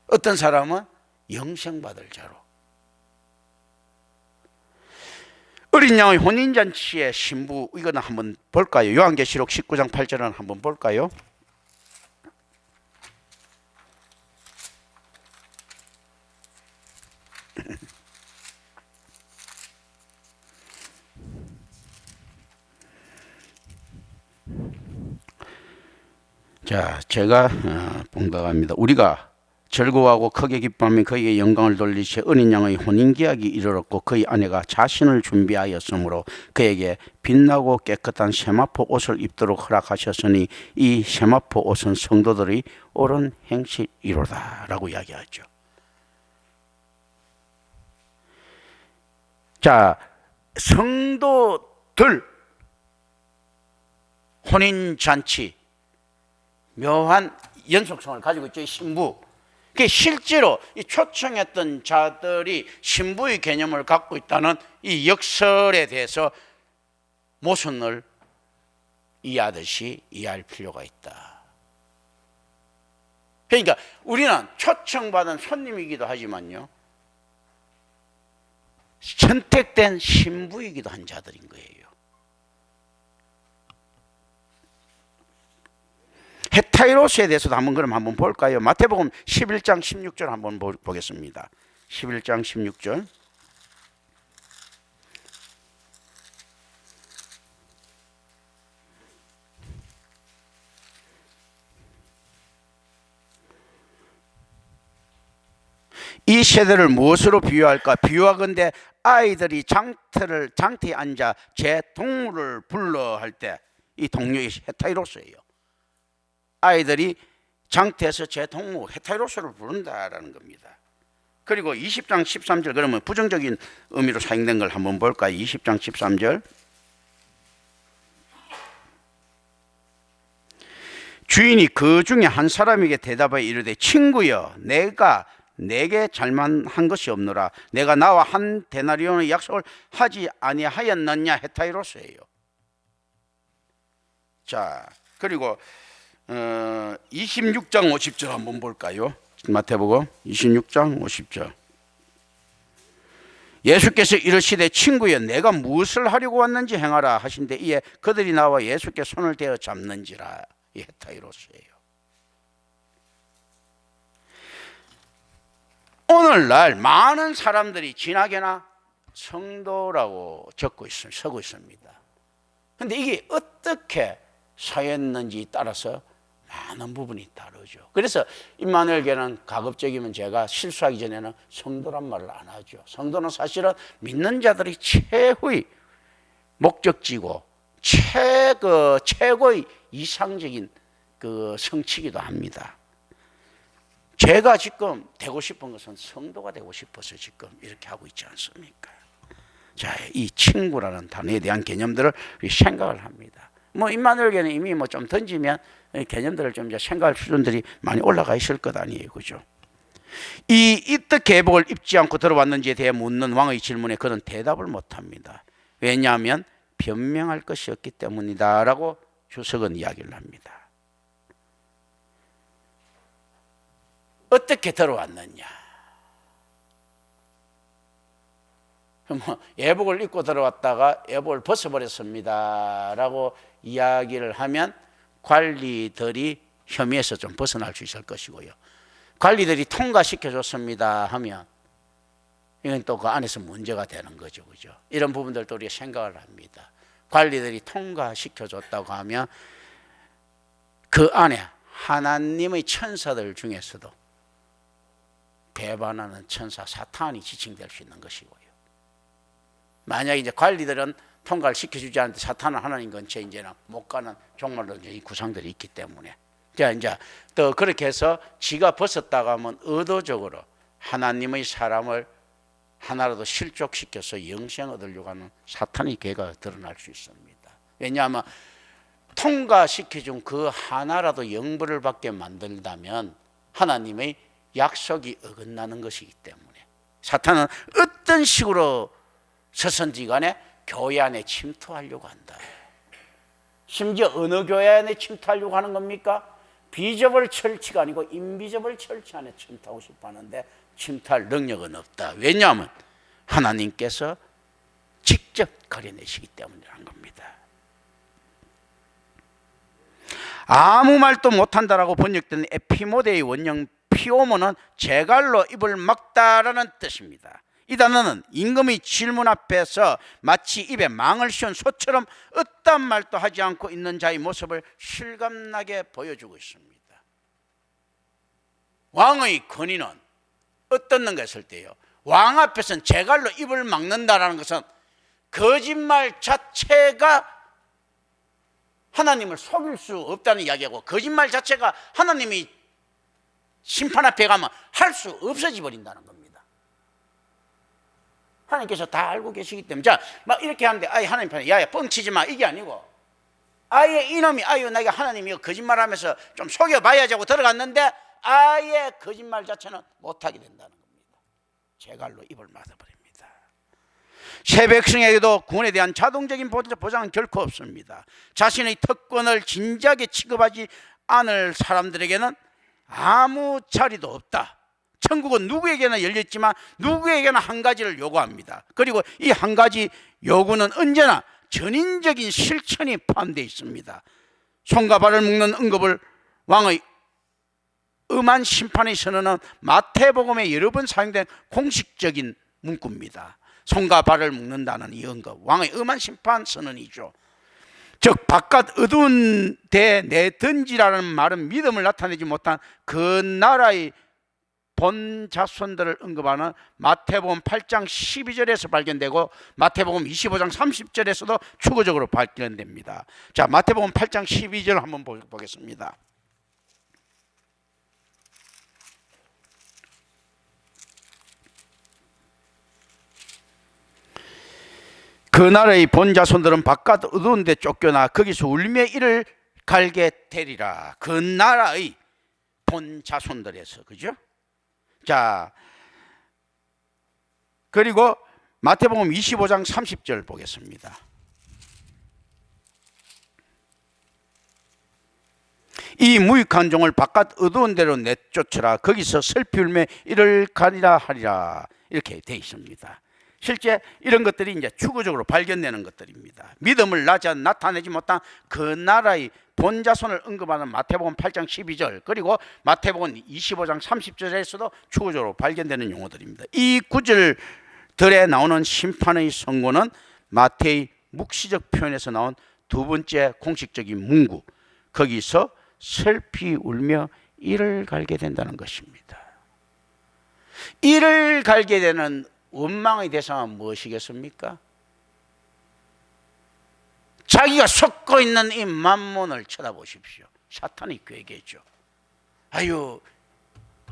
어떤 사람은 영생받을 자로. 어린 양의 혼인잔치의 신부, 이거는 한번 볼까요? 요한계시록 19장 8절은 한번 볼까요? 자, 제가 봉독합니다. 우리가 즐거워하고 크게 기뻐하며 그에게 영광을 돌리시어 어린 양의 혼인기약이 이르렀고 그의 아내가 자신을 준비하였으므로 그에게 빛나고 깨끗한 세마포 옷을 입도록 허락하셨으니 이 세마포 옷은 성도들이 옳은 행실이로다 라고 이야기하죠. 자, 성도들 혼인잔치 묘한 연속성을 가지고 있죠. 신부. 실제로 이 초청했던 자들이 신부의 개념을 갖고 있다는 이 역설에 대해서 모순을 이해하듯이 이해할 필요가 있다. 그러니까 우리는 초청받은 손님이기도 하지만요, 선택된 신부이기도 한 자들인 거예요. 헤타이로스에 대해서도 한번 볼까요? 마태복음 11장 16절 한번 보겠습니다. 11장 16절. 이 세대를 무엇으로 비유할까? 비유하건대 아이들이 장터에 앉아 제 동무를 불러 할 때 이 동료의 헤타이로스예요. 아이들이 장터에서 제 동무 헤타이로스를 부른다라는 겁니다. 그리고 20장 13절, 그러면 부정적인 의미로 사용된 걸 한번 볼까요? 20장 13절. 주인이 그 중에 한 사람에게 대답하여 이르되 친구여 내가 내게 잘못한 것이 없노라. 내가 나와 한 데나리온의 약속을 하지 아니하였느냐. 헤타이로스예요. 자, 그리고 26장 50절 한번 볼까요? 마태복음 26장 50절. 예수께서 이르시되 친구여 내가 무엇을 하려고 왔는지 행하라 하신대 이에 그들이 나와 예수께 손을 대어 잡는지라. 이 헤타이로스예요. 오늘날 많은 사람들이 진하게나 성도라고 서고 있습니다. 그런데 이게 어떻게 사였는지 따라서 많은 부분이 다르죠. 그래서 임마누엘교회는 가급적이면 제가 실수하기 전에는 성도란 말을 안 하죠. 성도는 사실은 믿는 자들이 최후의 목적지고 최고의 이상적인 그 성취기도 합니다. 제가 지금 되고 싶은 것은 성도가 되고 싶어서 지금 이렇게 하고 있지 않습니까? 자, 이 친구라는 단어에 대한 개념들을 생각을 합니다. 뭐 임마누엘교회는 이미 뭐 좀 던지면 개념들을 좀 이제 생각할 수준들이 많이 올라가 있을 것 아니에요, 그죠? 이뜻 계복을 입지 않고 들어왔는지에 대해 묻는 왕의 질문에 그는 대답을 못합니다. 왜냐하면 변명할 것이 없기 때문이다라고 주석은 이야기를 합니다. 어떻게 들어왔느냐? 뭐 예복을 입고 들어왔다가 예복을 벗어버렸습니다라고 이야기를 하면 관리들이 혐의에서 좀 벗어날 수 있을 것이고요. 관리들이 통과시켜줬습니다 하면 이건 또 그 안에서 문제가 되는 거죠, 그죠? 이런 부분들도 우리가 생각을 합니다. 관리들이 통과시켜줬다고 하면 그 안에 하나님의 천사들 중에서도 배반하는 천사 사탄이 지칭될 수 있는 것이고요. 만약에 이제 관리들은 통과를 시켜주지 않는데 사탄은 하나님 근처에 이제는 못 가는 종말로 이 구상들이 있기 때문에. 자, 이제 또 그렇게 해서 지가 벗었다가 하면 의도적으로 하나님의 사람을 하나라도 실족시켜서 영생 얻으려고 하는 사탄의 계가 드러날 수 있습니다. 왜냐하면 통과시켜준 그 하나라도 영벌을 받게 만들다면 하나님의 약속이 어긋나는 것이기 때문에 사탄은 어떤 식으로 서선지 간에 교회 안에 침투하려고 한다. 심지어 어느 교회 안에 침투하려고 하는 겁니까? 비저블 철치가 아니고 인비저블 철치 안에 침투하고 싶어 하는데 침투할 능력은 없다. 왜냐하면 하나님께서 직접 가려내시기 때문이라는 겁니다. 아무 말도 못한다라고 번역된 에피모데의 원형 피오모는 제갈로 입을 막다라는 뜻입니다. 이 단어는 임금의 질문 앞에서 마치 입에 망을 씌운 소처럼 어떤 말도 하지 않고 있는 자의 모습을 실감나게 보여주고 있습니다. 왕의 권위는 어떻는가 했을 때요, 왕 앞에서는 제갈로 입을 막는다라는 것은 거짓말 자체가 하나님을 속일 수 없다는 이야기하고, 거짓말 자체가 하나님이 심판 앞에 가면 할 수 없어져 버린다는 겁니다. 하나님께서 다 알고 계시기 때문에. 자, 막 이렇게 하는데 아예 하나님 편에 야야 뻥치지 마, 이게 아니고 아예 이놈이 아유 내가 하나님이 거짓말하면서 좀 속여봐야지 하고 들어갔는데 아예 거짓말 자체는 못하게 된다는 겁니다. 제갈로 입을 막아버립니다. 새 백성에게도 구원에 대한 자동적인 보장은 결코 없습니다. 자신의 특권을 진지하게 취급하지 않을 사람들에게는 아무 자리도 없다. 천국은 누구에게나 열렸지만 누구에게나 한 가지를 요구합니다. 그리고 이 한 가지 요구는 언제나 전인적인 실천이 포함되어 있습니다. 손과 발을 묶는 언급을 왕의 음한 심판의 선언은 마태복음에 여러 번 사용된 공식적인 문구입니다. 손과 발을 묶는다는 이 언급, 왕의 음한 심판 선언이죠. 즉 바깥 어두운 데 내던지라는 말은 믿음을 나타내지 못한 그 나라의 본 자손들을 언급하는 마태복음 8장 12절에서 발견되고 마태복음 25장 30절에서도 추가적으로 발견됩니다. 자, 마태복음 8장 12절 한번 보겠습니다. 그 나라의 본 자손들은 바깥 어두운 데 쫓겨나 거기서 울며 이를 갈게 되리라. 그 나라의 본 자손들에서, 그죠? 자, 그리고 마태복음 25장 30절 보겠습니다. 이 무익한 종을 바깥 어두운 데로 내쫓으라. 거기서 슬피 울며 이를 가리라 하리라. 이렇게 되어 있습니다. 실제 이런 것들이 이제 추구적으로 발견되는 것들입니다. 믿음을 나타내지 못한 그 나라의 본자손을 언급하는 마태복음 8장 12절, 그리고 마태복음 25장 30절에서도 추구적으로 발견되는 용어들입니다. 이 구절들에 나오는 심판의 선고는 마태의 묵시적 표현에서 나온 두 번째 공식적인 문구, 거기서 슬피 울며 이를 갈게 된다는 것입니다. 이를 갈게 되는 원망의 대상은 무엇이겠습니까? 자기가 속고 있는 이 만몬을 쳐다보십시오. 사탄이 그 얘기했죠. 아유,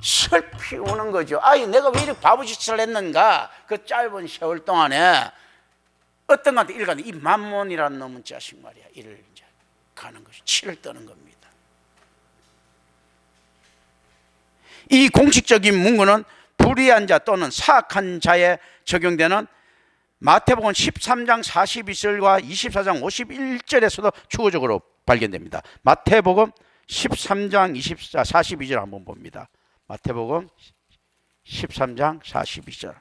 슬피 우는 거죠. 아유, 내가 왜 이렇게 바보짓을 했는가? 그 짧은 세월 동안에 어떤 것한테 이를 가는 이 만몬이라는 놈은 자식 말이야. 이를 이제 가는 것이 치를 떠는 겁니다. 이 공식적인 문구는 불의한 자 또는 사악한 자에 적용되는 마태복음 13장 42절과 24장 51절에서도 추가적으로 발견됩니다. 마태복음 13장 42절 한번 봅니다. 마태복음 13장 42절.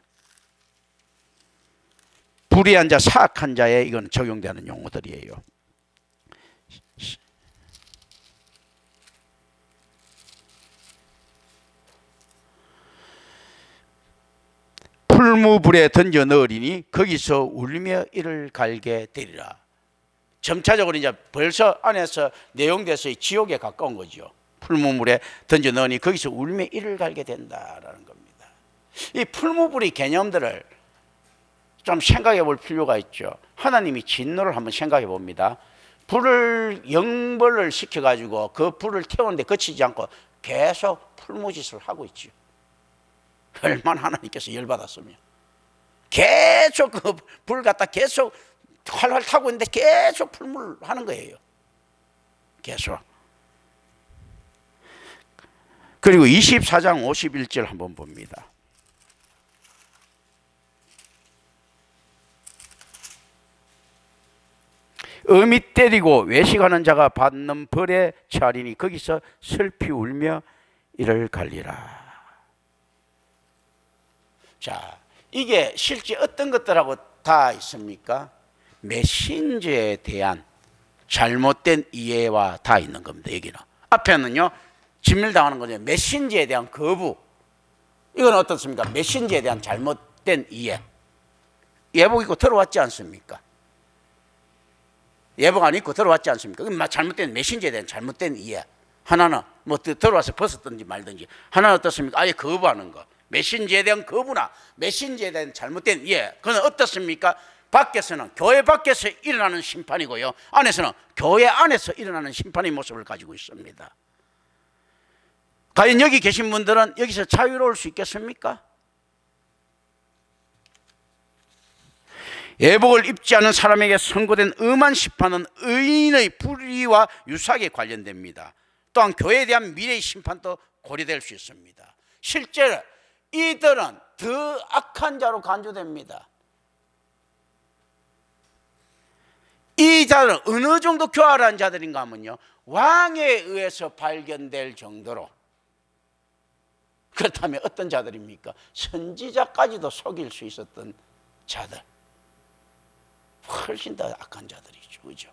불의한 자, 사악한 자에 이건 적용되는 용어들이에요. 풀무불에 던져 넣으리니 거기서 울며 이를 갈게 되리라. 점차적으로 이제 벌써 안에서 내용돼서 지옥에 가까운 거죠. 풀무불에 던져 넣으니 거기서 울며 이를 갈게 된다라는 겁니다. 이 풀무불의 개념들을 좀 생각해 볼 필요가 있죠. 하나님이 진노를 한번 생각해 봅니다. 불을 영벌을 시켜가지고 그 불을 태우는데 그치지 않고 계속 풀무짓을 하고 있죠. 얼마나 하나님께서 열받았으면 계속 그 불 갖다 계속 활활 타고 있는데 계속 풀물 하는 거예요. 계속. 그리고 24장 51절 한번 봅니다. 어미 때리고 외식하는 자가 받는 벌에 처하리니 거기서 슬피 울며 이를 갈리라. 자, 이게 실제 어떤 것들하고 다 있습니까? 메신저에 대한 잘못된 이해와 다 있는 겁니다. 여기는 앞에는요 진멸당하는 거죠. 메신저에 대한 거부. 이건 어떻습니까? 메신저에 대한 잘못된 이해. 예복 입고 들어왔지 않습니까? 예복 안 입고 들어왔지 않습니까? 그건 잘못된 메신저에 대한 잘못된 이해. 하나는 뭐 들어와서 벗었든지 말든지. 하나는 어떻습니까? 아예 거부하는 거. 메신저에 대한 거부나 메신저에 대한 잘못된 이해. 그건 어떻습니까? 밖에서는 교회 밖에서 일어나는 심판이고요, 안에서는 교회 안에서 일어나는 심판의 모습을 가지고 있습니다. 과연 여기 계신 분들은 여기서 자유로울 수 있겠습니까? 예복을 입지 않은 사람에게 선고된 엄한 심판은 의인의 불의와 유사하게 관련됩니다. 또한 교회에 대한 미래의 심판도 고려될 수 있습니다. 실제로 이들은 더 악한 자로 간주됩니다. 이 자들은 어느 정도 교활한 자들인가 하면요, 왕에 의해서 발견될 정도로. 그렇다면 어떤 자들입니까? 선지자까지도 속일 수 있었던 자들. 훨씬 더 악한 자들이죠. 그죠?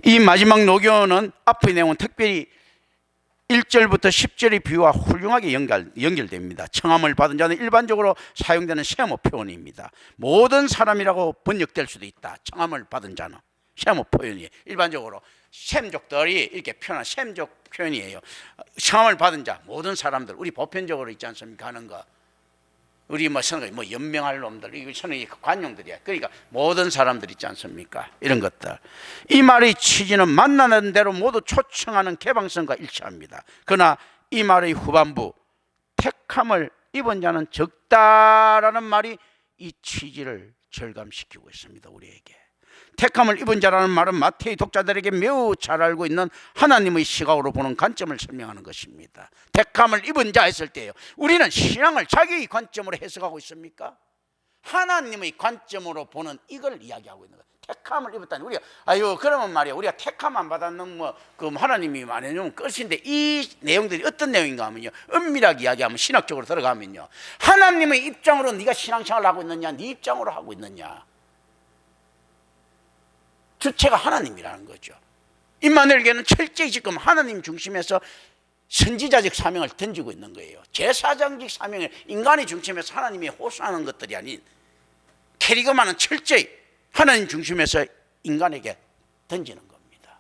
이 마지막 노교는 앞의 내용은 특별히 1절부터 10절의 비유와 훌륭하게 연결됩니다. 청함을 받은 자는 일반적으로 사용되는 세모 표현입니다. 모든 사람이라고 번역될 수도 있다. 청함을 받은 자는 세모 표현이 일반적으로 셈족들이 이렇게 표현한 셈족 표현이에요. 청함을 받은 자 모든 사람들, 우리 보편적으로 있지 않습니까? 하는 거. 우리 뭐 연명할 놈들, 이거 저는 관용들이야. 그러니까 모든 사람들 있지 않습니까? 이런 것들. 이 말의 취지는 만나는 대로 모두 초청하는 개방성과 일치합니다. 그러나 이 말의 후반부, 택함을 입은 자는 적다라는 말이 이 취지를 절감시키고 있습니다. 우리에게. 택함을 입은 자라는 말은 마태의 독자들에게 매우 잘 알고 있는 하나님의 시각으로 보는 관점을 설명하는 것입니다. 택함을 입은 자 했을 때요, 우리는 신앙을 자기의 관점으로 해석하고 있습니까? 하나님의 관점으로 보는 이걸 이야기하고 있는 거예요. 택함을 입었다니. 우리가 그러면 말이야, 우리가 택함만 받았는 그 하나님이 말해주면 끝인데, 이 내용들이 어떤 내용인가 하면요, 은밀하게 이야기하면, 신학적으로 들어가면요, 하나님의 입장으로 네가 신앙생활을 하고 있느냐, 네 입장으로 하고 있느냐. 주체가 하나님이라는 거죠. 임마누엘에게는 철저히 지금 하나님 중심에서 선지자적 사명을 던지고 있는 거예요. 제사장직 사명을 인간의 중심에서 하나님이 호소하는 것들이 아닌, 캐리그만은 철저히 하나님 중심에서 인간에게 던지는 겁니다.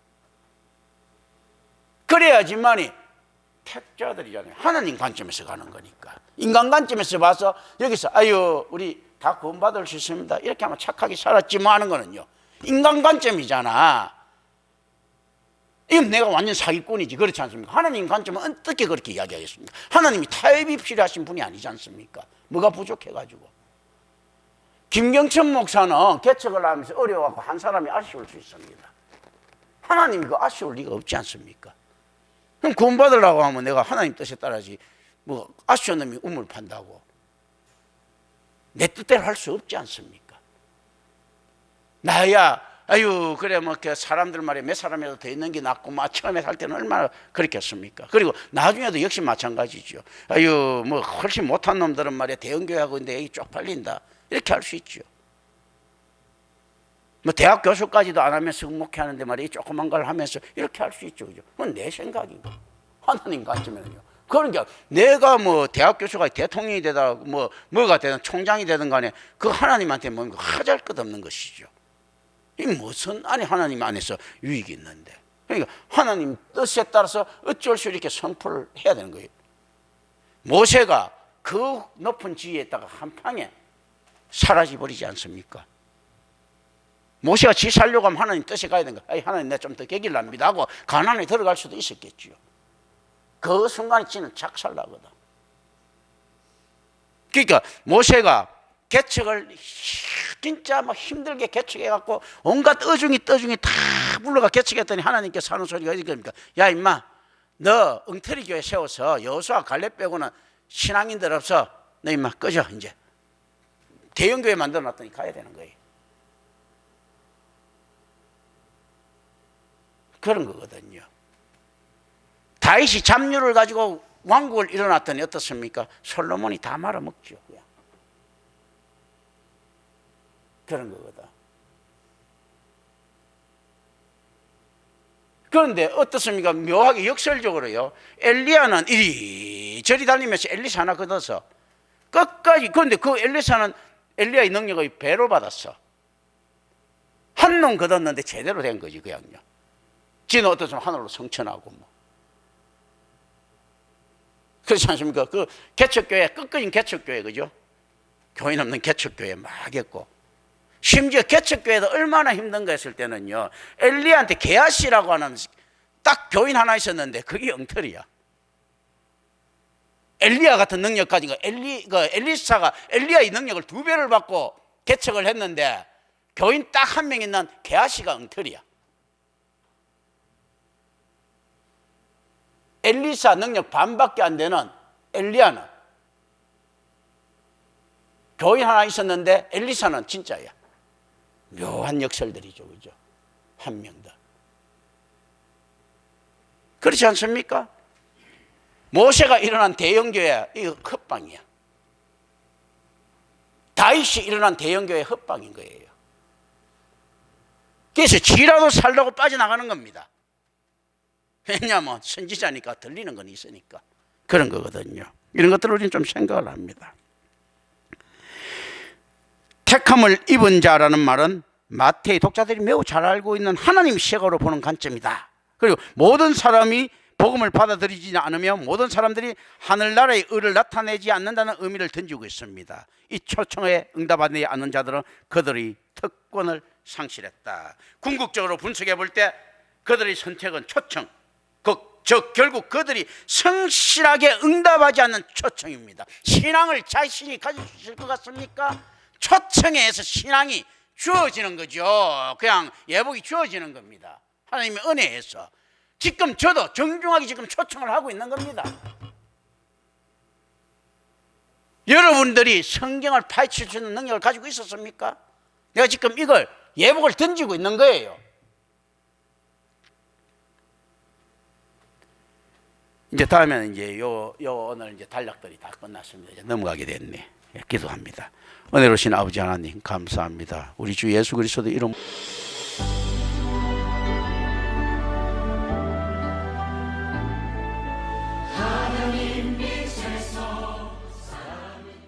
그래야지만이 택자들이잖아요. 하나님 관점에서 가는 거니까. 인간 관점에서 봐서 여기서 우리 다 구원받을 수 있습니다, 이렇게 하면 착하게 살았지 뭐 하는 거는요, 인간 관점이잖아. 이건 내가 완전 사기꾼이지, 그렇지 않습니까? 하나님 관점은 어떻게 그렇게 이야기하겠습니까? 하나님이 타협이 필요하신 분이 아니지 않습니까? 뭐가 부족해가지고. 김경천 목사는 개척을 하면서 어려워서 한 사람이 아쉬울 수 있습니다. 하나님이 그 아쉬울 리가 없지 않습니까? 그럼 구원받으려고 하면 내가 하나님 뜻에 따라지 아쉬운 놈이 우물 판다고 내 뜻대로 할 수 없지 않습니까? 나야 그래 사람들 말에 몇 사람이라도 더 있는 게 낫고 처음에 살 때는 얼마나 그렇겠습니까? 그리고 나중에도 역시 마찬가지죠. 훨씬 못한 놈들은 말이야 대형교회하고 있는데 여기 쪽팔린다, 이렇게 할 수 있죠. 대학 교수까지도 안 하면서 목회하는데 말이야 조그만 걸 하면서 이렇게 할 수 있죠. 그죠? 그건 내 생각이고, 하나님 관점에는요, 그러니까 내가 대학 교수가 대통령이 되다 뭐가 되든 총장이 되든 간에 그 하나님한테 하잘 것 없는 것이죠. 이 무슨 하나님 안에서 유익이 있는데. 그러니까 하나님 뜻에 따라서 어쩔 수 이렇게 선포를 해야 되는 거예요. 모세가 그 높은 지위에다가 한 방에 사라져 버리지 않습니까? 모세가 지 살려고 하면 하나님 뜻에 가야 되는 거야. 하나님 내가 좀 더 깨길랍니다 하고 가나안에 들어갈 수도 있었겠죠. 그 순간에 지는 작살나거든. 그러니까 모세가 개척을 진짜 힘들게 개척해갖고 온갖 어중이 떠중이 다 불러가 개척했더니 하나님께서 하는 소리가 어디 겁니까? 야 임마, 너 엉터리 교회 세워서 여호수아 갈렙 빼고는 신앙인들 없어. 너 임마 꺼져. 이제 대형교회 만들어놨더니 가야 되는 거예요. 그런 거거든요. 다윗이 잡류를 가지고 왕국을 일어났더니 어떻습니까? 솔로몬이 다 말아먹죠. 그런 거거든. 그런데 어떻습니까? 묘하게 역설적으로요, 엘리야는 이리저리 다니면서 엘리사 하나 걷어서 끝까지. 그런데 그 엘리사는 엘리야의 능력을 배로 받았어. 한 놈 걷었는데 제대로 된 거지 그냥요. 지는 어떻습니까? 하늘로 성천하고 그렇지 않습니까? 그 개척교회, 끝까지 개척교회, 그죠? 교인 없는 개척교회 막 했고, 심지어 개척교회도 얼마나 힘든가 했을 때는요, 엘리야한테 게하시라고 하는 딱 교인 하나 있었는데 그게 엉터리야. 엘리야 같은 능력 가진 거, 엘리사가 엘리야의 능력을 2배를 받고 개척을 했는데 교인 딱 한 명 있는 게하시가 엉터리야. 엘리사 능력 반밖에 안 되는 엘리야는 교인 하나 있었는데 엘리사는 진짜야. 묘한 역설들이죠, 그죠? 한 명 더. 그렇지 않습니까? 모세가 일어난 대형교회, 이거 헛방이야. 다윗이 일어난 대형교회 헛방인 거예요. 그래서 지라도 살려고 빠져나가는 겁니다. 왜냐하면 선지자니까 들리는 건 있으니까. 그런 거거든요. 이런 것들을 우리는 좀 생각을 합니다. 택함을 입은 자라는 말은 마태의 독자들이 매우 잘 알고 있는 하나님 시각으로 보는 관점이다. 그리고 모든 사람이 복음을 받아들이지 않으면 모든 사람들이 하늘나라의 의를 나타내지 않는다는 의미를 던지고 있습니다. 이 초청에 응답하지 않는 자들은 그들의 특권을 상실했다. 궁극적으로 분석해 볼 때 그들의 선택은 초청, 즉 결국 그들이 성실하게 응답하지 않는 초청입니다. 신앙을 자신이 가질 수 있을 것 같습니까? 초청에 의해서 신앙이 주어지는 거죠. 그냥 예복이 주어지는 겁니다. 하나님의 은혜에서. 지금 저도 정중하게 지금 초청을 하고 있는 겁니다. 여러분들이 성경을 파헤칠 수 있는 능력을 가지고 있었습니까? 내가 지금 이걸 예복을 던지고 있는 거예요. 이제 다음에는 이제 요 오늘 이제 단락들이 다 끝났습니다. 이제 넘어가게 됐네. 기도합니다. 은혜로우신 아버지 하나님 감사합니다. 우리 주 예수 그리스도 이름